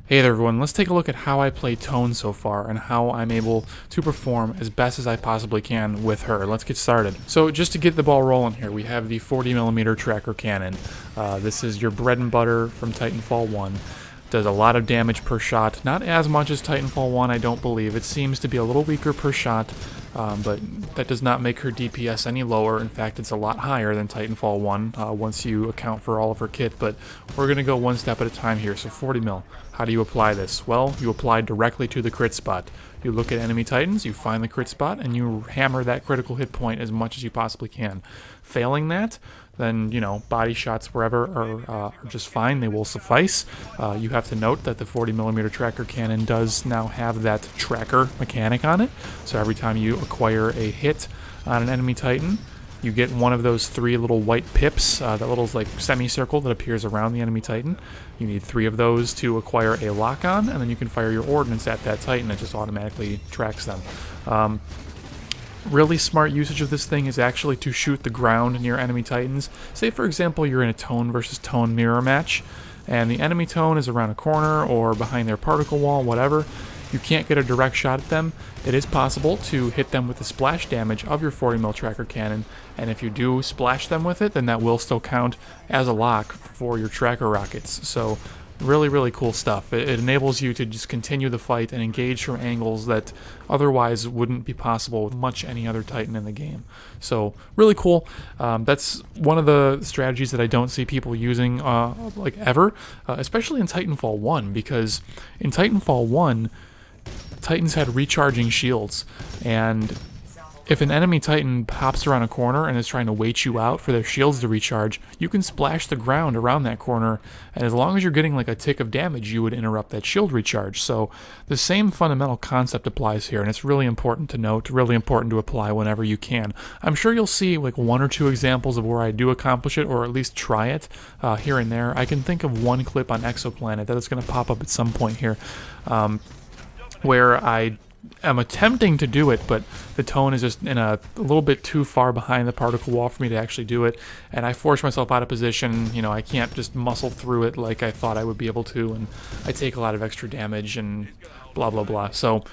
Hey there everyone, let's take a look at how I play Tone so far and how I'm able to perform as best as I possibly can with her. Let's get started. So just to get the ball rolling here, we have the 40mm tracker cannon. This is your bread and butter from Titanfall 1. Does a lot of damage per shot, not as much as Titanfall 1 I don't believe. It seems to be a little weaker per shot, but that does not make her DPS any lower. In fact, it's a lot higher than Titanfall 1 once you account for all of her kit, but we're going to go one step at a time here. So 40 mil. How do you apply this? Well, you apply directly to the crit spot. You look at enemy titans, you find the crit spot, and you hammer that critical hit point as much as you possibly can. Failing that, then, you know, body shots wherever are just fine. They will suffice. You have to note that the 40mm tracker cannon does now have that tracker mechanic on it. So every time you acquire a hit on an enemy titan, you get one of those 3 little white pips, that little like semicircle that appears around the enemy titan. You need 3 of those to acquire a lock-on, and then you can fire your ordnance at that titan. It just automatically tracks them. Really smart usage of this thing is actually to shoot the ground near enemy titans. Say, for example, you're in a Tone versus Tone mirror match, and the enemy Tone is around a corner or behind their particle wall, whatever. You can't get a direct shot at them. It is possible to hit them with the splash damage of your 40mm tracker cannon, and if you do splash them with it, then that will still count as a lock for your tracker rockets. So really cool stuff. It enables you to just continue the fight and engage from angles that otherwise wouldn't be possible with much any other Titan in the game. So really cool. That's one of the strategies that I don't see people using like ever, especially in Titanfall 1, because in Titanfall 1, Titans had recharging shields, and if an enemy Titan pops around a corner and is trying to wait you out for their shields to recharge, you can splash the ground around that corner, and as long as you're getting like a tick of damage, you would interrupt that shield recharge. So the same fundamental concept applies here, and it's really important to note, really important to apply whenever you can. I'm sure you'll see like 1 or 2 examples of where I do accomplish it, or at least try it here and there. I can think of one clip on Exoplanet that is going to pop up at some point here, where I am attempting to do it, but the Tone is just in a little bit too far behind the particle wall for me to actually do it, and I force myself out of position. You know, I can't just muscle through it like I thought I would be able to, and I take a lot of extra damage and blah blah blah. So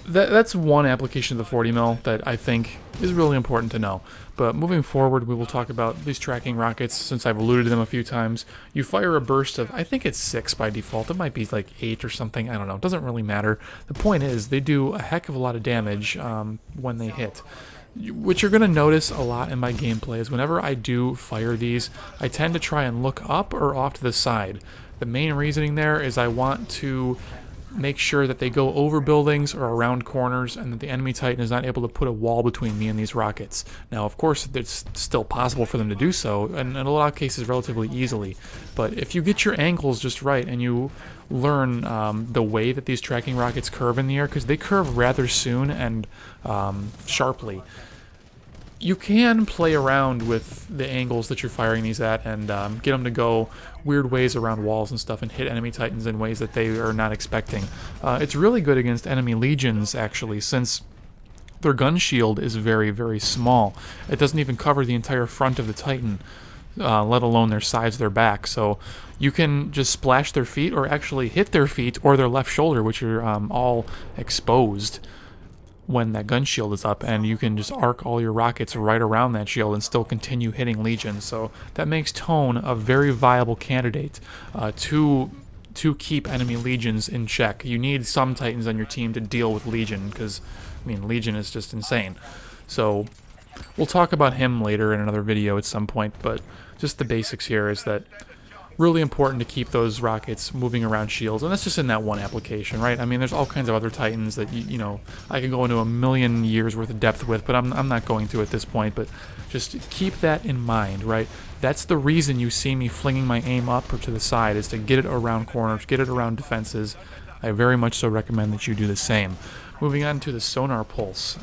that's one application of the 40mm that I think is really important to know. But moving forward, we will talk about these tracking rockets, since I've alluded to them a few times. You fire a burst of, I think it's 6 by default. It might be like 8 or something. I don't know. It doesn't really matter. The point is, they do a heck of a lot of damage when they hit. What you're going to notice a lot in my gameplay is whenever I do fire these, I tend to try and look up or off to the side. The main reasoning there is I want to make sure that they go over buildings or around corners, and that the enemy Titan is not able to put a wall between me and these rockets. Now, of course, it's still possible for them to do so, and in a lot of cases relatively easily. But if you get your angles just right, and you learn the way that these tracking rockets curve in the air, because they curve rather soon and sharply, you can play around with the angles that you're firing these at and get them to go weird ways around walls and stuff and hit enemy Titans in ways that they are not expecting. It's really good against enemy legions, actually, since their gun shield is very small. It doesn't even cover the entire front of the Titan, let alone their sides, their back. So you can just splash their feet, or actually hit their feet or their left shoulder, which are all exposed when that gun shield is up, and you can just arc all your rockets right around that shield and still continue hitting legions. So that makes Tone a very viable candidate to keep enemy legions in check. You need some Titans on your team to deal with Legion, because, I mean, Legion is just insane. So we'll talk about him later in another video at some point, but just the basics here is that really important to keep those rockets moving around shields, and that's just in that one application, right? I mean, there's all kinds of other Titans that, you know, I can go into a million years worth of depth with, but I'm not going to at this point. But just keep that in mind, right? That's the reason you see me flinging my aim up or to the side, is to get it around corners, get it around defenses. I very much so recommend that you do the same. Moving on to the Sonar Pulse.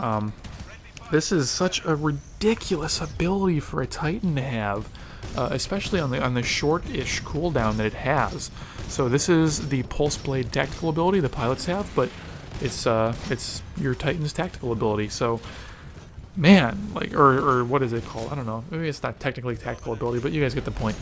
This is such a ridiculous ability for a Titan to have. Especially on the short-ish cooldown that it has. So this is the Pulse Blade tactical ability the pilots have, but it's your Titan's tactical ability. So, man, like, or what is it called? I don't know. Maybe it's not technically tactical ability, but you guys get the point.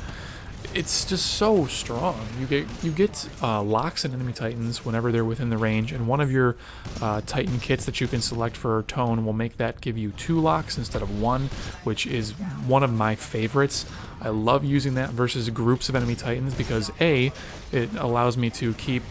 it's just so strong. You get locks in enemy titans whenever they're within the range, and one of your titan kits that you can select for tone will make that give you 2 locks instead of 1, which is one of my favorites. I love using that versus groups of enemy titans because A, it allows me to keep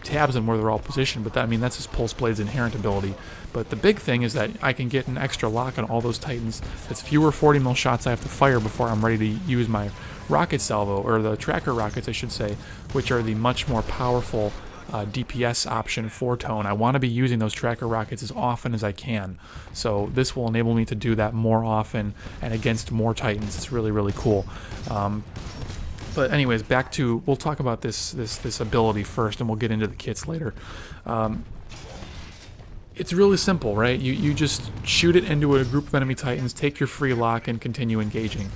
tabs on where they're all positioned, but that, I mean, that's just Pulse Blade's inherent ability. But the big thing is that I can get an extra lock on all those titans. It's fewer 40 mil shots I have to fire before I'm ready to use my rocket salvo, or the tracker rockets I should say, which are the much more powerful DPS option for tone. I want to be using those tracker rockets as often as I can, so this will enable me to do that more often and against more titans. It's really, really cool. But anyways, back to, we'll talk about this ability first, and we'll get into the kits later. It's really simple, right? You just shoot it into a group of enemy titans, take your free lock, and continue engaging.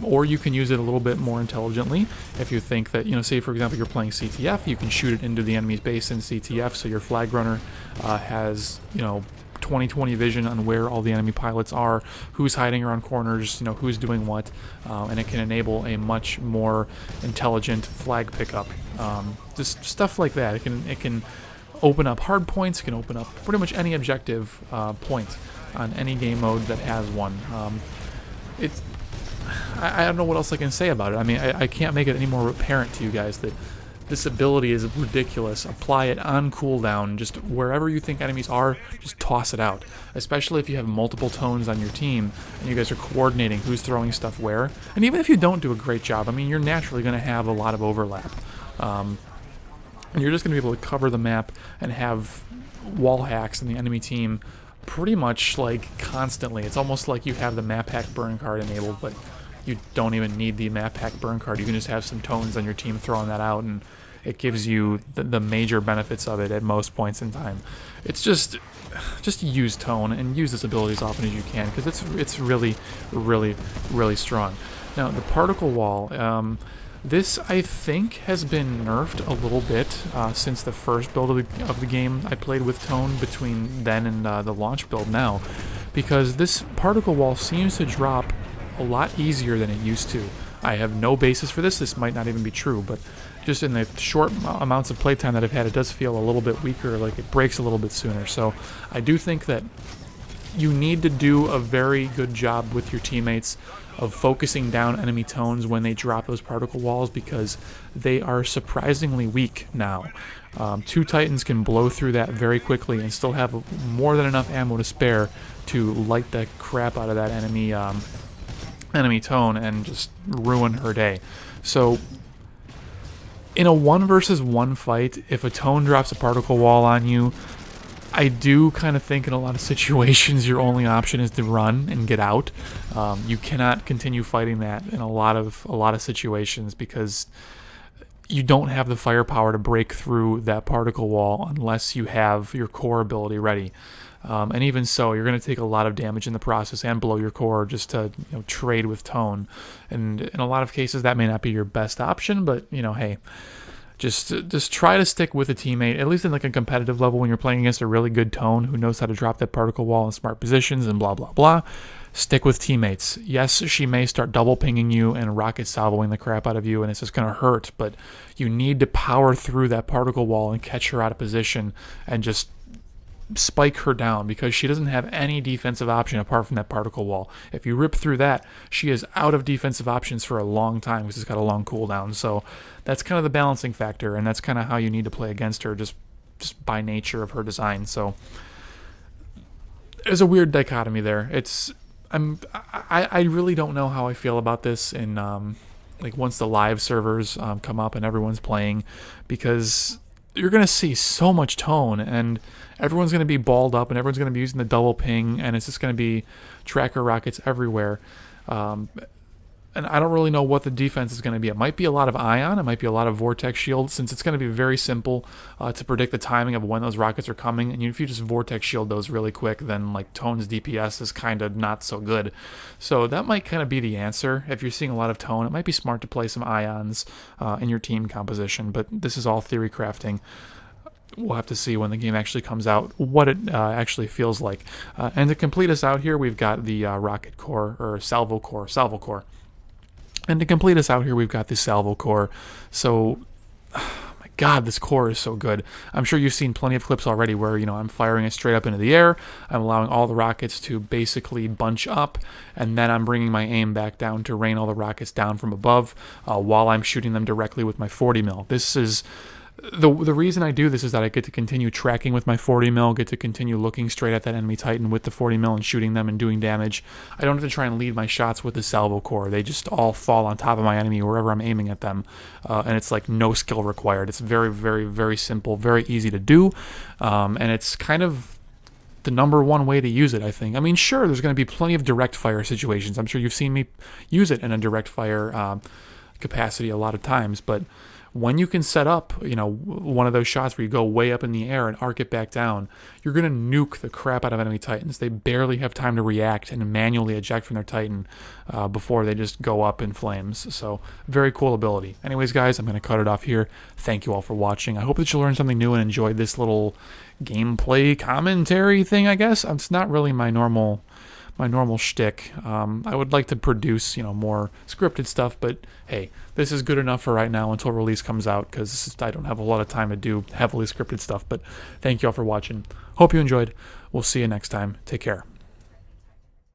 Or you can use it a little bit more intelligently. If you think that, say for example you're playing CTF, you can shoot it into the enemy's base in CTF, so your flag runner has 20/20 vision on where all the enemy pilots are, who's hiding around corners, who's doing what, and it can enable a much more intelligent flag pickup. Just stuff like that. It can open up hard points. It can open up pretty much any objective point on any game mode that has one. I don't know what else I can say about it. I mean, I can't make it any more apparent to you guys that this ability is ridiculous. Apply it on cooldown. Just wherever you think enemies are, just toss it out. Especially if you have multiple tones on your team and you guys are coordinating who's throwing stuff where. And even if you don't do a great job, I mean, you're naturally going to have a lot of overlap. And you're just going to be able to cover the map and have wall hacks in the enemy team pretty much like constantly. It's almost like you have the map hack burn card enabled, but you don't even need the map hack burn card. You can just have some tones on your team throwing that out, and it gives you the major benefits of it at most points in time. It's just use tone and use this ability as often as you can, because it's really, really, really strong. Now the particle wall. This, I think, has been nerfed a little bit since the first build of the game I played with tone, between then and the launch build now, because this particle wall seems to drop a lot easier than it used to. I have no basis for this. This might not even be true, but just in the short amounts of playtime that I've had, it does feel a little bit weaker, like it breaks a little bit sooner. So I do think that you need to do a very good job with your teammates of focusing down enemy tones when they drop those particle walls, because they are surprisingly weak now. 2 titans can blow through that very quickly and still have more than enough ammo to spare to light the crap out of that enemy tone and just ruin her day. So in a 1 versus 1 fight, if a tone drops a particle wall on you, I do kind of think in a lot of situations your only option is to run and get out. You cannot continue fighting that in a lot of situations, because you don't have the firepower to break through that particle wall unless you have your core ability ready. And even so, you're going to take a lot of damage in the process and blow your core just to trade with tone. And in a lot of cases, that may not be your best option, but hey. Just try to stick with a teammate, at least in like a competitive level, when you're playing against a really good tone who knows how to drop that particle wall in smart positions and blah, blah, blah. Stick with teammates. Yes, she may start double pinging you and rocket salvoing the crap out of you, and it's just going to hurt, but you need to power through that particle wall and catch her out of position and just spike her down, because she doesn't have any defensive option apart from that particle wall. If you rip through that, she is out of defensive options for a long time because it's got a long cooldown. So that's kind of the balancing factor, and that's kind of how you need to play against her, just by nature of her design. So there's a weird dichotomy there. I really don't know how I feel about this in like once the live servers come up and everyone's playing, because you're going to see so much tone, and everyone's going to be balled up, and everyone's going to be using the double ping, and it's just going to be tracker rockets everywhere. And I don't really know what the defense is going to be. It might be a lot of ion, it might be a lot of vortex shield, since it's going to be very simple to predict the timing of when those rockets are coming. And if you just vortex shield those really quick, then like Tone's DPS is kind of not so good. So that might kind of be the answer. If you're seeing a lot of Tone, it might be smart to play some ions in your team composition, but this is all theory crafting. We'll have to see when the game actually comes out what it actually feels like. And to complete us out here, we've got the rocket core, or salvo core. And to complete us out here, we've got the Salvo core. So, my God, this core is so good. I'm sure you've seen plenty of clips already where, I'm firing it straight up into the air. I'm allowing all the rockets to basically bunch up, and then I'm bringing my aim back down to rain all the rockets down from above while I'm shooting them directly with my 40 mil. This is... The reason I do this is that I get to continue tracking with my 40 mil, get to continue looking straight at that enemy Titan with the 40 mil and shooting them and doing damage. I don't have to try and lead my shots with the Salvo core. They just all fall on top of my enemy wherever I'm aiming at them, and it's like no skill required. It's very, very, very simple, very easy to do, and it's kind of the number one way to use it, I think. I mean, sure, there's going to be plenty of direct fire situations. I'm sure you've seen me use it in a direct fire capacity a lot of times, but when you can set up, one of those shots where you go way up in the air and arc it back down, you're going to nuke the crap out of enemy Titans. They barely have time to react and manually eject from their Titan before they just go up in flames. So, very cool ability. Anyways, guys, I'm going to cut it off here. Thank you all for watching. I hope that you learned something new and enjoyed this little gameplay commentary thing, I guess. It's not really my normal shtick. I would like to produce, more scripted stuff, but hey, this is good enough for right now until release comes out, because I don't have a lot of time to do heavily scripted stuff. But thank you all for watching. Hope you enjoyed. We'll see you next time. Take care.